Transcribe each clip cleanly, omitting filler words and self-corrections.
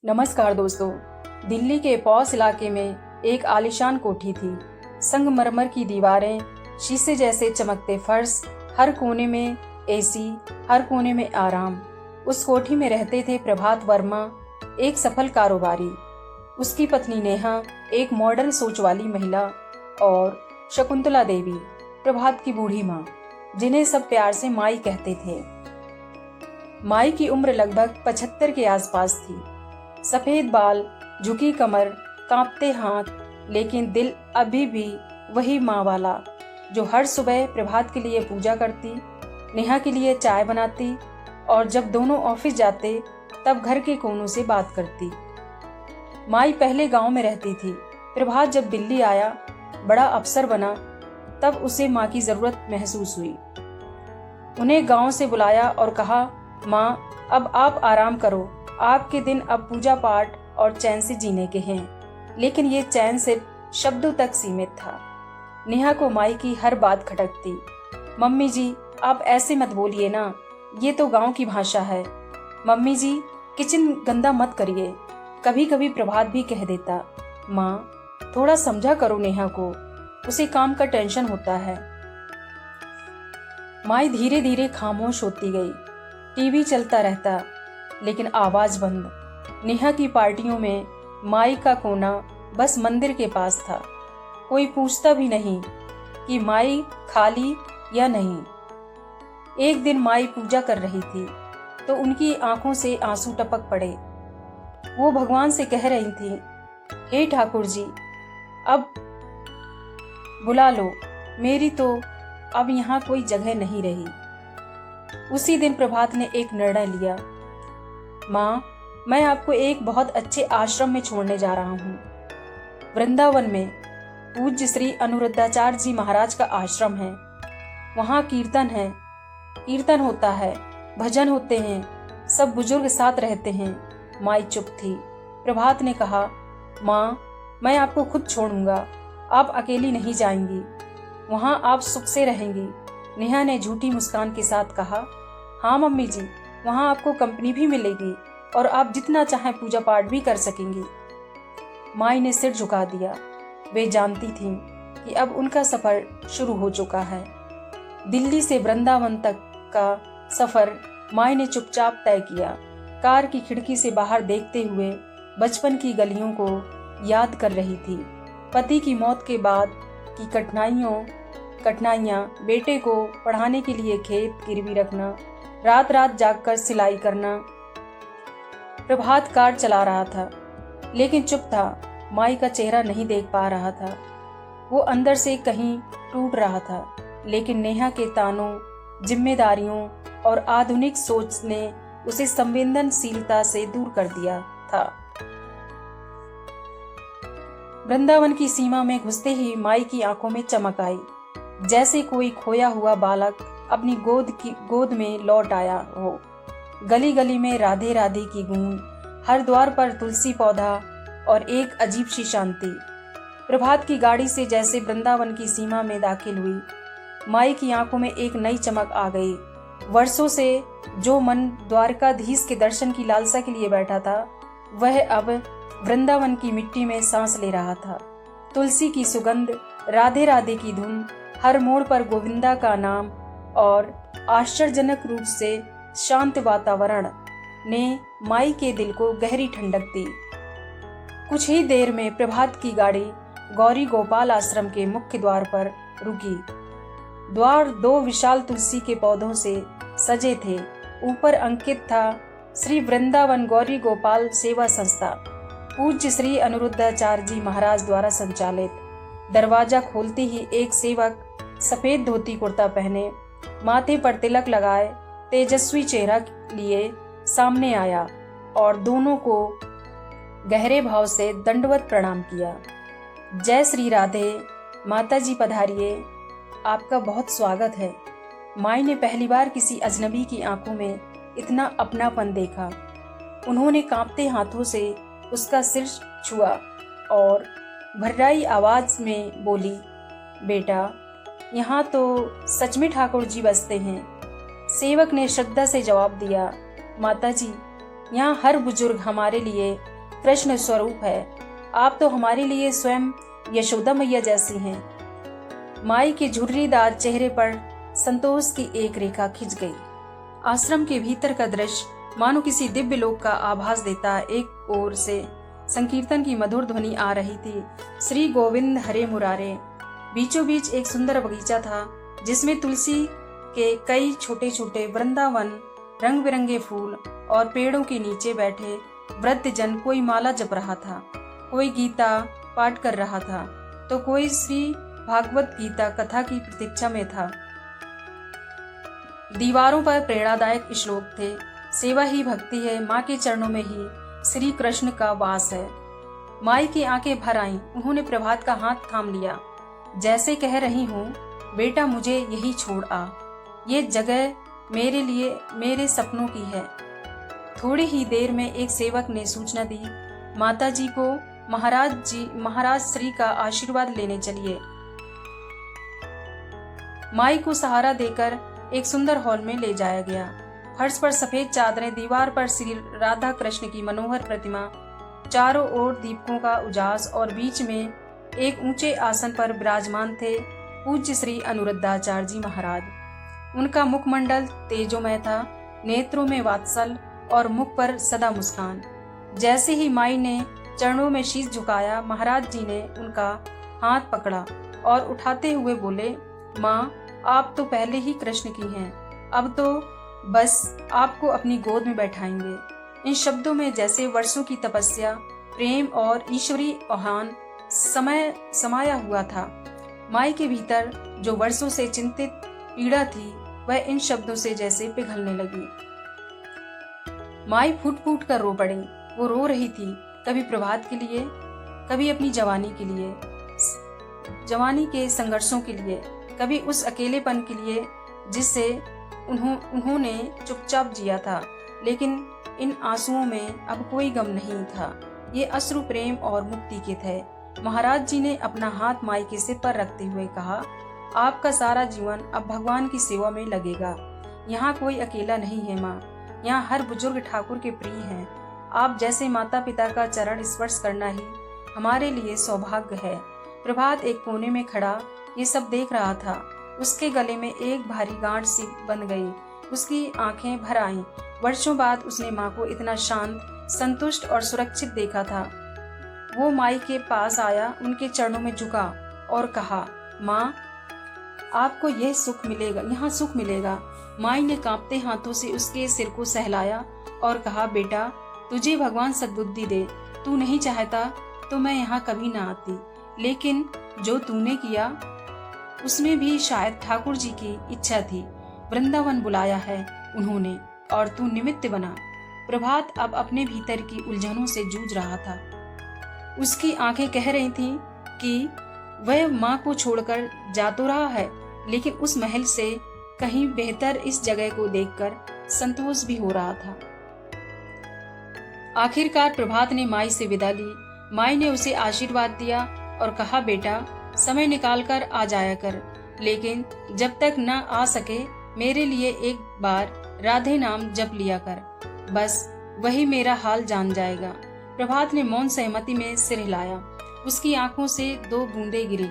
नमस्कार दोस्तों। दिल्ली के पौस इलाके में एक आलीशान कोठी थी। संगमरमर की दीवारें, शीशे जैसे चमकते फर्श, हर कोने में एसी, हर कोने में आराम। उस कोठी में रहते थे प्रभात वर्मा, एक सफल कारोबारी, उसकी पत्नी नेहा, एक मॉडर्न सोच वाली महिला, और शकुंतला देवी, प्रभात की बूढ़ी माँ, जिन्हें सब प्यार से माई कहते थे। माई की उम्र लगभग 75 के आसपास थी। सफेद बाल, झुकी कमर, कांपते हाथ, लेकिन दिल अभी भी वही माँ वाला, जो हर सुबह प्रभात के लिए पूजा करती, नेहा के लिए चाय बनाती, और जब दोनों ऑफिस जाते तब घर के कोनों से बात करती। माई पहले गांव में रहती थी। प्रभात जब दिल्ली आया, बड़ा अफसर बना, तब उसे माँ की जरूरत महसूस हुई। उन्हें गांव से बुलाया और कहा, माँ, अब आप आराम करो, आपके दिन अब पूजा पाठ और चैन से जीने के हैं। लेकिन ये चैन सिर्फ शब्दों तक सीमित था। नेहा को माई की हर बात खटकती। मम्मी जी, आप ऐसे मत बोलिए ना, ये तो गांव की भाषा है। मम्मी जी, किचन गंदा मत करिए। कभी कभी प्रभात भी कह देता, माँ, थोड़ा समझा करो नेहा को, उसे काम का टेंशन होता है। माई धीरे धीरे खामोश होती गई। टीवी चलता रहता, लेकिन आवाज बंद। नेहा की पार्टियों में माई का कोना बस मंदिर के पास था। कोई पूछता भी नहीं कि माई खाली या नहीं। एक दिन माई पूजा कर रही थी तो उनकी आंखों से आंसू टपक पड़े। वो भगवान से कह रही थी, हे ठाकुर जी, अब बुला लो, मेरी तो अब यहाँ कोई जगह नहीं रही। उसी दिन प्रभात ने एक निर्णय लिया, माँ, मैं आपको एक बहुत अच्छे आश्रम में छोड़ने जा रहा हूँ। वृंदावन में पूज्य श्री अनुरुद्धाचार्य जी महाराज का आश्रम है। वहाँ कीर्तन होता है, भजन होते हैं, सब बुजुर्ग साथ रहते हैं। माई चुप थी। प्रभात ने कहा, माँ, मैं आपको खुद छोड़ूंगा, आप अकेली नहीं जाएंगी, वहाँ आप सुख से रहेंगी। नेहा ने झूठी मुस्कान के साथ कहा, हाँ मम्मी जी, वहाँ आपको कंपनी भी मिलेगी और आप जितना चाहें पूजा पाठ भी कर सकेंगी। माई ने सिर झुका दिया। वे जानती थीं कि अब उनका सफर शुरू हो चुका है। दिल्ली से वृंदावन तक का सफर माई ने चुपचाप तय किया। कार की खिड़की से बाहर देखते हुए बचपन की गलियों को याद कर रही थी। पति की मौत के बाद की कठिनाइयाँ, बेटे को पढ़ाने के लिए खेत गिरवी रखना, रात रात जागकर सिलाई करना। प्रभात कार चला रहा था, लेकिन चुप था। माई का चेहरा नहीं देख पा रहा था। वो अंदर से कहीं टूट रहा था, लेकिन नेहा के तानों, जिम्मेदारियों और आधुनिक सोच ने उसे संवेदनशीलता से दूर कर दिया था। वृंदावन की सीमा में घुसते ही माई की आंखों में चमक आई, जैसे कोई खोया हुआ बालक अपनी गोद में लौट आया हो। गली गली में राधे राधे की गूंज, हर द्वार पर तुलसी पौधा और एक अजीब सी शांति। प्रभात की गाड़ी से जैसे वृंदावन की सीमा में दाखिल हुई, माई की आंखों में एक नई चमक आ गई। वर्षों से जो मन द्वारकाधीश के दर्शन की लालसा के लिए बैठा था, वह अब वृंदावन की मिट्टी में सांस ले रहा था। तुलसी की सुगंध, राधे राधे की धुन, हर मोड़ पर गोविंदा का नाम, और आश्चर्यजनक रूप से शांत वातावरण ने माई के दिल को गहरी ठंडक दी। कुछ ही देर में प्रभात की गाड़ी गौरी गोपाल आश्रम के मुख्य द्वार पर रुकी। द्वार 2 विशाल तुलसी के पौधों से सजे थे। ऊपर अंकित था, श्री वृंदावन गौरी गोपाल सेवा संस्था, पूज्य श्री अनुरुद्धाचार्य जी महाराज द्वारा संचालित। दरवाजा खोलते ही एक सेवक सफेद धोती कुर्ता पहने, माथे पर तिलक लगाए, तेजस्वी चेहरा लिए सामने आया और दोनों को गहरे भाव से दंडवत प्रणाम किया। जय श्री राधे, माता जी पधारिए, आपका बहुत स्वागत है। माई ने पहली बार किसी अजनबी की आंखों में इतना अपनापन देखा। उन्होंने कांपते हाथों से उसका सिर छुआ और भर्राई आवाज में बोली, बेटा, यहाँ तो सच में ठाकुर जी बसते हैं। सेवक ने श्रद्धा से जवाब दिया, माता जी, यहाँ हर बुजुर्ग हमारे लिए कृष्ण स्वरूप है। आप तो हमारे लिए स्वयं यशोदा मैया जैसी हैं। माई के झुर्रीदार चेहरे पर संतोष की एक रेखा खिंच गई। आश्रम के भीतर का दृश्य मानो किसी दिव्य लोक का आभास देता। एक ओर से संकीर्तन की मधुर ध्वनि आ रही थी, श्री गोविंद हरे मुरारे। बीचों बीच एक सुंदर बगीचा था जिसमें तुलसी के कई छोटे छोटे वृंदावन, रंग बिरंगे फूल और पेड़ों के नीचे बैठे वृद्ध जन कोई माला जप रहा था, कोई गीता पाठ कर रहा था, तो कोई श्री भागवत गीता कथा की प्रतीक्षा में था। दीवारों पर प्रेरणादायक श्लोक थे, सेवा ही भक्ति है, माँ के चरणों में ही श्री कृष्ण का वास है। माई की आंखें भर आईं। उन्होंने प्रभात का हाथ थाम लिया, जैसे कह रही हूँ, बेटा मुझे यही छोड़ आ, ये जगह मेरे लिए मेरे सपनों की है। थोड़ी ही देर में एक सेवक ने सूचना दी, माता जी को महाराज श्री का आशीर्वाद लेने चलिए। माई को सहारा देकर एक सुंदर हॉल में ले जाया गया। फर्श पर सफेद चादरें, दीवार पर श्री राधा कृष्ण की मनोहर प्रतिमा, चारों ओर दीपकों का उजास और बीच में एक ऊंचे आसन पर विराजमान थे पूज्य श्री अनुरुद्धाचार्य जी महाराज। उनका मुखमंडल तेजोमय था, नेत्रों में वात्सल और मुख पर सदा मुस्कान। जैसे ही माई ने चरणों में शीश झुकाया, महाराज जी ने उनका हाथ पकड़ा और उठाते हुए बोले, माँ आप तो पहले ही कृष्ण की हैं, अब तो बस आपको अपनी गोद में बैठाएंगे। इन शब्दों में जैसे वर्षों की तपस्या, प्रेम और ईश्वरीय आह्वान समाया हुआ था। माई के भीतर जो वर्षों से चिंतित पीड़ा थी, वह इन शब्दों से जैसे पिघलने लगी। माई फूट फूट कर रो पड़ी। वो रो रही थी, कभी प्रभात के लिए, कभी अपनी जवानी के लिए, जवानी के संघर्षों के लिए, कभी उस अकेलेपन के लिए जिससे उन्होंने चुपचाप जिया था। लेकिन इन आंसुओं में अब कोई गम नहीं था, ये अश्रु प्रेम और मुक्ति के थे। महाराज जी ने अपना हाथ माई के सिर पर रखते हुए कहा, आपका सारा जीवन अब भगवान की सेवा में लगेगा। यहाँ कोई अकेला नहीं है माँ, यहाँ हर बुजुर्ग ठाकुर के प्रिय हैं। आप जैसे माता पिता का चरण स्पर्श करना ही हमारे लिए सौभाग्य है। प्रभात एक कोने में खड़ा ये सब देख रहा था। उसके गले में एक भारी गांठ सी बंध गई, उसकी आंखें भर आईं। वर्षों बाद उसने माँ को इतना शांत, संतुष्ट और सुरक्षित देखा था। वो माई के पास आया, उनके चरणों में झुका और कहा, माँ आपको यह सुख मिलेगा, यहाँ सुख मिलेगा। माई ने कांपते हाथों से उसके सिर को सहलाया और कहा, बेटा तुझे भगवान सद्बुद्धि दे। तू नहीं चाहता तो मैं यहाँ कभी ना आती, लेकिन जो तूने किया उसमें भी शायद ठाकुर जी की इच्छा थी। वृंदावन बुलाया है उन्होंने और तू निमित्त बना। प्रभात अब अपने भीतर की उलझनों से जूझ रहा था। उसकी आंखें कह रही थीं कि वह माँ को छोड़कर जा तो रहा है, लेकिन उस महल से कहीं बेहतर इस जगह को देखकर संतोष भी हो रहा था। आखिरकार प्रभात ने माई से विदा ली। माई ने उसे आशीर्वाद दिया और कहा, बेटा समय निकालकर आ जाया कर, लेकिन जब तक न आ सके मेरे लिए एक बार राधे नाम जप लिया कर, बस वही मेरा हाल जान जाएगा। प्रभात ने मौन सहमति में सिर हिलाया। उसकी आंखों से 2 बूंदें गिरी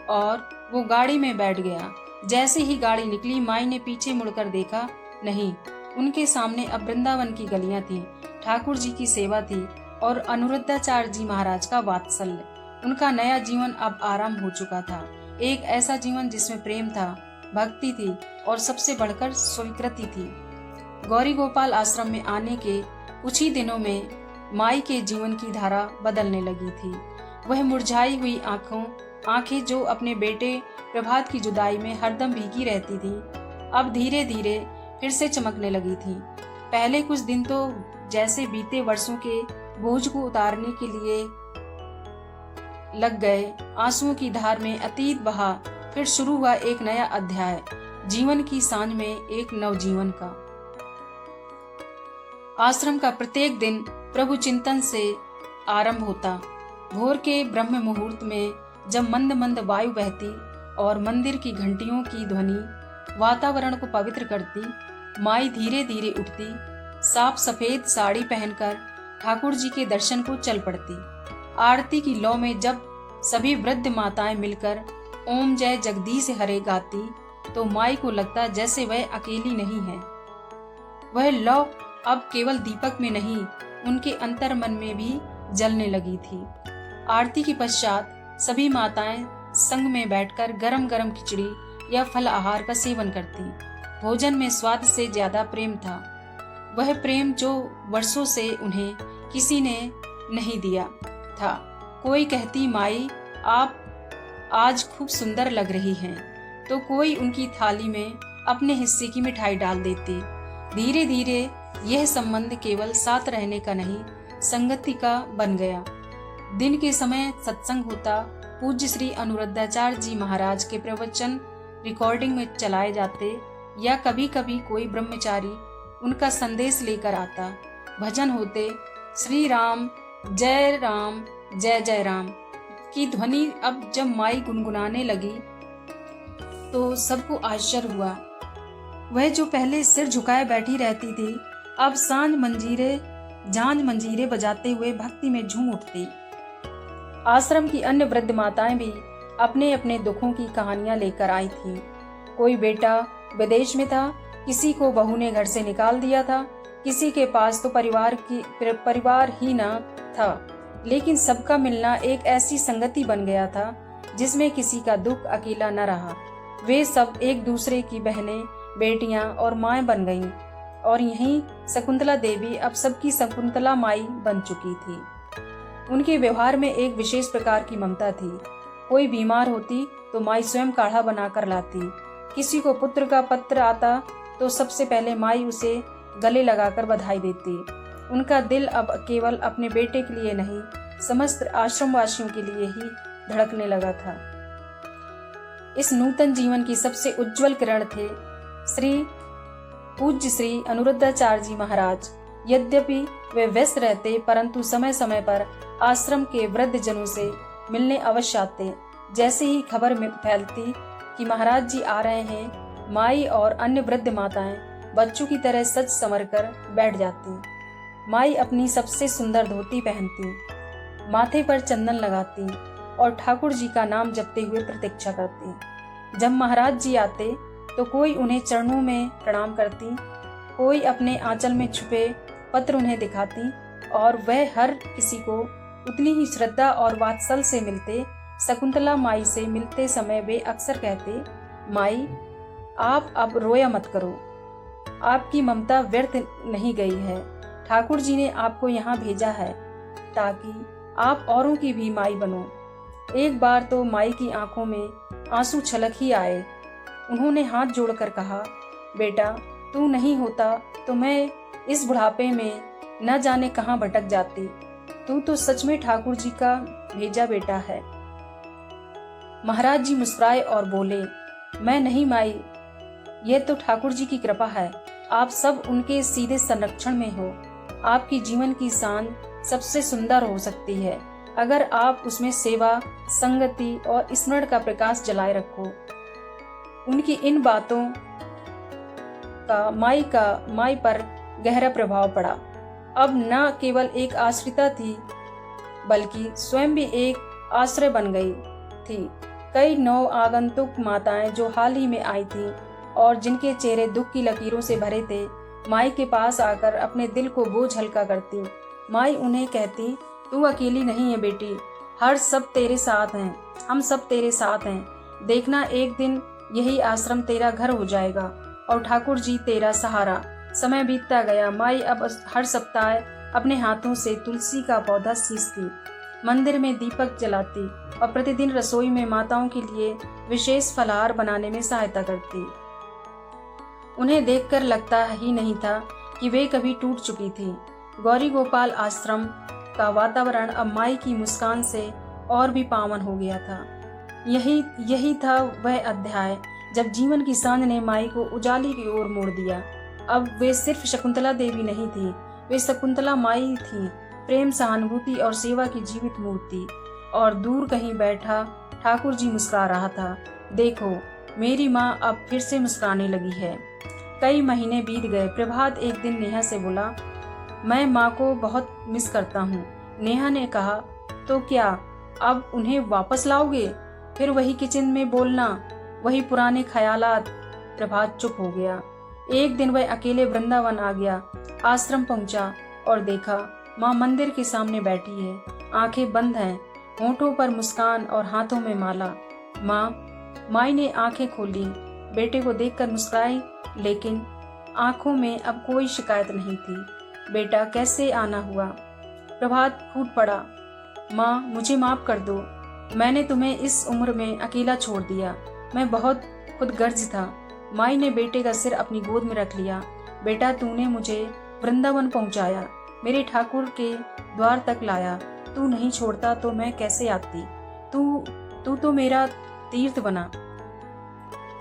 और वो गाड़ी में बैठ गया। जैसे ही गाड़ी निकली, माई ने पीछे मुड़कर देखा, नहीं, उनके सामने अब वृंदावन की गलियां थीं, ठाकुर जी की सेवा थी और अनुरुद्धाचार्य जी महाराज का वात्सल्य। उनका नया जीवन अब आरंभ हो चुका था, एक ऐसा जीवन जिसमें प्रेम था, भक्ति थी और सबसे बढ़कर स्वीकृति थी। गौरी गोपाल आश्रम में आने के कुछ ही दिनों में माई के जीवन की धारा बदलने लगी थी। वह मुरझाई हुई आंखें जो अपने बेटे प्रभात की जुदाई में हरदम भीगी रहती थीं, अब धीरे धीरे फिर से चमकने लगी थीं। पहले कुछ दिन तो जैसे बीते वर्षों के बोझ को उतारने के लिए लग गए। आंसुओं की धार में अतीत बहा, फिर शुरू हुआ एक नया अध्याय, जीवन की सांझ में एक नवजीवन का। आश्रम का प्रत्येक दिन प्रभु चिंतन से आरंभ होता। भोर के ब्रह्म मुहूर्त में जब मंद मंद वायु बहती और मंदिर की घंटियों की ध्वनि वातावरण को पवित्र करती, माई धीरे धीरे उठती, साफ सफेद साड़ी पहनकर ठाकुर जी के दर्शन को चल पड़ती। आरती की लौ में जब सभी वृद्ध माताएं मिलकर ओम जय जगदीश हरे गाती तो माई को लगता जैसे वह अकेली नहीं है। वह लौ अब केवल दीपक में नहीं, उनके अंतर मन में भी जलने लगी थी। आरती के पश्चात सभी माताएं संग में बैठकर गरम गरम खिचड़ी या फल आहार का सेवन करती। भोजन में स्वाद से ज्यादा प्रेम था, वह प्रेम जो वर्षों से उन्हें किसी ने नहीं दिया था। कोई कहती माई आप आज खूब सुंदर लग रही हैं, तो कोई उनकी थाली में अपने हिस्से की मिठाई डाल देती। धीरे धीरे यह संबंध केवल साथ रहने का नहीं, संगति का बन गया। दिन के समय सत्संग होता, पूज्य श्री अनुरुद्धाचार्य जी महाराज के प्रवचन रिकॉर्डिंग में चलाए जाते या कभी कभी कोई ब्रह्मचारी उनका संदेश लेकर आता। भजन होते, श्री राम जय जय राम की ध्वनि अब जब माई गुनगुनाने लगी तो सबको आश्चर्य हुआ। वह जो पहले सिर झुकाए बैठी रहती थी, अब झांझ मंजीरे बजाते हुए भक्ति में झूम उठती। आश्रम की अन्य वृद्ध माताएं भी अपने अपने दुखों की कहानियां लेकर आई थीं। कोई बेटा विदेश में था, किसी को बहू ने घर से निकाल दिया था, किसी के पास तो परिवार ही न था, लेकिन सबका मिलना एक ऐसी संगति बन गया था जिसमें किसी का दुख अकेला न रहा। वे सब एक दूसरे की बहनें, बेटियां और माएं बन गईं और यहीं शकुंतला देवी अब सबकी शकुंतला माई बन चुकी थी। उनके व्यवहार में एक विशेष प्रकार की ममता थी। कोई बीमार होती तो माई स्वयं काढ़ा बनाकर लाती। किसी को पुत्र का पत्र आता तो सबसे पहले माई उसे गले लगाकर बधाई देती। उनका दिल अब केवल अपने बेटे के लिए नहीं, समस्त आश्रमवासियों के लिए ही धड़कने लगा था। इस नूतन जीवन की सबसे उज्जवल किरण थे पूज्य श्री अनुरुद्धाचार्य जी महाराज। यद्यपि वे व्यस्त रहते, परंतु समय समय पर आश्रम के वृद्ध जनों से मिलने अवश्य आते। जैसे ही खबर फैलती कि महाराज जी आ रहे हैं, माई और अन्य वृद्ध माताएं बच्चों की तरह सज संवर कर बैठ जाती। माई अपनी सबसे सुंदर धोती पहनती, माथे पर चंदन लगाती और ठाकुर जी का नाम जपते हुए प्रतीक्षा करती। जब महाराज जी आते तो कोई उन्हें चरणों में प्रणाम करती, कोई अपने आंचल में छुपे पत्र उन्हें दिखाती और वह हर किसी को उतनी ही श्रद्धा और वात्सल से मिलते। शकुंतला माई से मिलते समय वे अक्सर कहते, माई आप अब रोया मत करो, आपकी ममता व्यर्थ नहीं गई है। ठाकुर जी ने आपको यहाँ भेजा है ताकि आप औरों की भी माई बनो। एक बार तो माई की आंखों में आंसू छलक ही आए। उन्होंने हाथ जोड़कर कहा, बेटा तू नहीं होता तो मैं इस बुढ़ापे में न जाने कहाँ भटक जाती। तू तो सच में ठाकुर जी का भेजा बेटा है। महाराज जी मुस्कुराए और बोले, मैं नहीं माई, यह तो ठाकुर जी की कृपा है। आप सब उनके सीधे संरक्षण में हो। आपकी जीवन की शान सबसे सुंदर हो सकती है अगर आप उसमें सेवा, संगति और स्मरण का प्रकाश जलाए रखो। उनकी इन बातों का माई पर गहरा प्रभाव पड़ा। अब न केवल एक आश्रिता थी बल्कि स्वयं भी एक आश्रय बन गई थी। कई नव आगंतुक माताएं जो हाल ही में आई थीं और जिनके चेहरे दुख की लकीरों से भरे थे, माई के पास आकर अपने दिल को बोझ हल्का करती। माई उन्हें कहती, तू अकेली नहीं है बेटी, हर सब तेरे साथ हैं, हम सब तेरे साथ हैं। देखना एक दिन यही आश्रम तेरा घर हो जाएगा और ठाकुर जी तेरा सहारा। समय बीतता गया। माई अब हर सप्ताह अपने हाथों से तुलसी का पौधा सींचती, मंदिर में दीपक जलाती और प्रतिदिन रसोई में माताओं के लिए विशेष फलाहार बनाने में सहायता करती। उन्हें देखकर लगता ही नहीं था कि वे कभी टूट चुकी थी। गौरी गोपाल आश्रम का वातावरण अब माई की मुस्कान से और भी पावन हो गया था। यही था वह अध्याय जब जीवन की सांझ ने माई को उजाले की ओर मोड़ दिया। अब वे सिर्फ शकुंतला देवी नहीं थी, वे शकुंतला माई थी, प्रेम, सहानुभूति और सेवा की जीवित मूर्ति। और दूर कहीं बैठा ठाकुर जी मुस्कुरा रहा था। देखो मेरी माँ अब फिर से मुस्कुराने लगी है। कई महीने बीत गए। प्रभात एक दिन नेहा से बोला, मैं माँ को बहुत मिस करता हूँ। नेहा ने कहा, तो क्या अब उन्हें वापस लाओगे? फिर वही किचन में बोलना, वही पुराने ख्यालात। प्रभात चुप हो गया। एक दिन वह अकेले वृंदावन आ गया। आश्रम पहुंचा और देखा माँ मंदिर के सामने बैठी है, आंखें बंद हैं, होंठों पर मुस्कान और हाथों में माला। माई ने आंखें खोली, बेटे को देखकर मुस्कुराई, लेकिन आंखों में अब कोई शिकायत नहीं थी। बेटा कैसे आना हुआ? प्रभात फूट पड़ा, माँ मुझे माफ कर दो, मैंने तुम्हें इस उम्र में अकेला छोड़ दिया, मैं बहुत खुदगर्ज था। माई ने बेटे का सिर अपनी गोद में रख लिया। बेटा तूने मुझे वृंदावन पहुंचाया, मेरे ठाकुर के द्वार तक लाया, तू नहीं छोड़ता तो मैं कैसे आती? तू तो मेरा तीर्थ बना।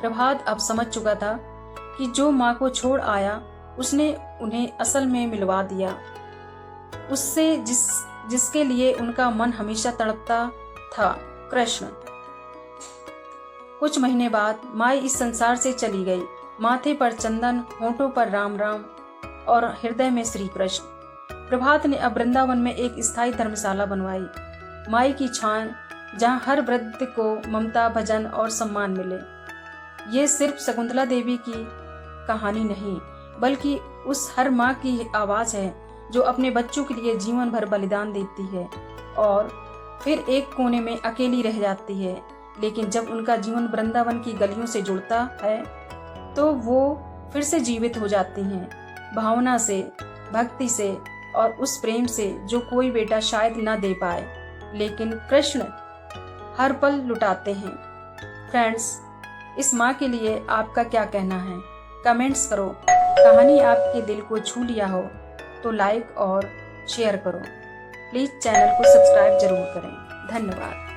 प्रभात अब समझ चुका था कि जो माँ को छोड़ आया उसने उन्हें असल में मिलवा दिया, उससे जिसके लिए उनका मन हमेशा तड़पता था, कृष्ण। कुछ महीने बाद माई इस संसार से चली गई। माथे पर चंदन, होंठों पर राम राम और हृदय में श्री कृष्ण। प्रभात ने अब वृंदावन में एक स्थायी धर्मशाला बनवाई, माई की छांव, जहां हर वृद्ध को ममता, भजन और सम्मान मिले। ये सिर्फ शकुंतला देवी की कहानी नहीं, बल्कि उस हर माँ की आवाज़ है जो अपने बच्चों के लिए जीवन भर बलिदान देती है और फिर एक कोने में अकेली रह जाती है। लेकिन जब उनका जीवन वृंदावन की गलियों से जुड़ता है तो वो फिर से जीवित हो जाती हैं, भावना से, भक्ति से और उस प्रेम से जो कोई बेटा शायद न दे पाए, लेकिन कृष्ण हर पल लुटाते हैं। फ्रेंड्स, इस माँ के लिए आपका क्या कहना है? कमेंट्स करो। कहानी आपके दिल को छू लिया हो तो लाइक और शेयर करो। प्लीज़ चैनल को सब्सक्राइब जरूर करें। धन्यवाद।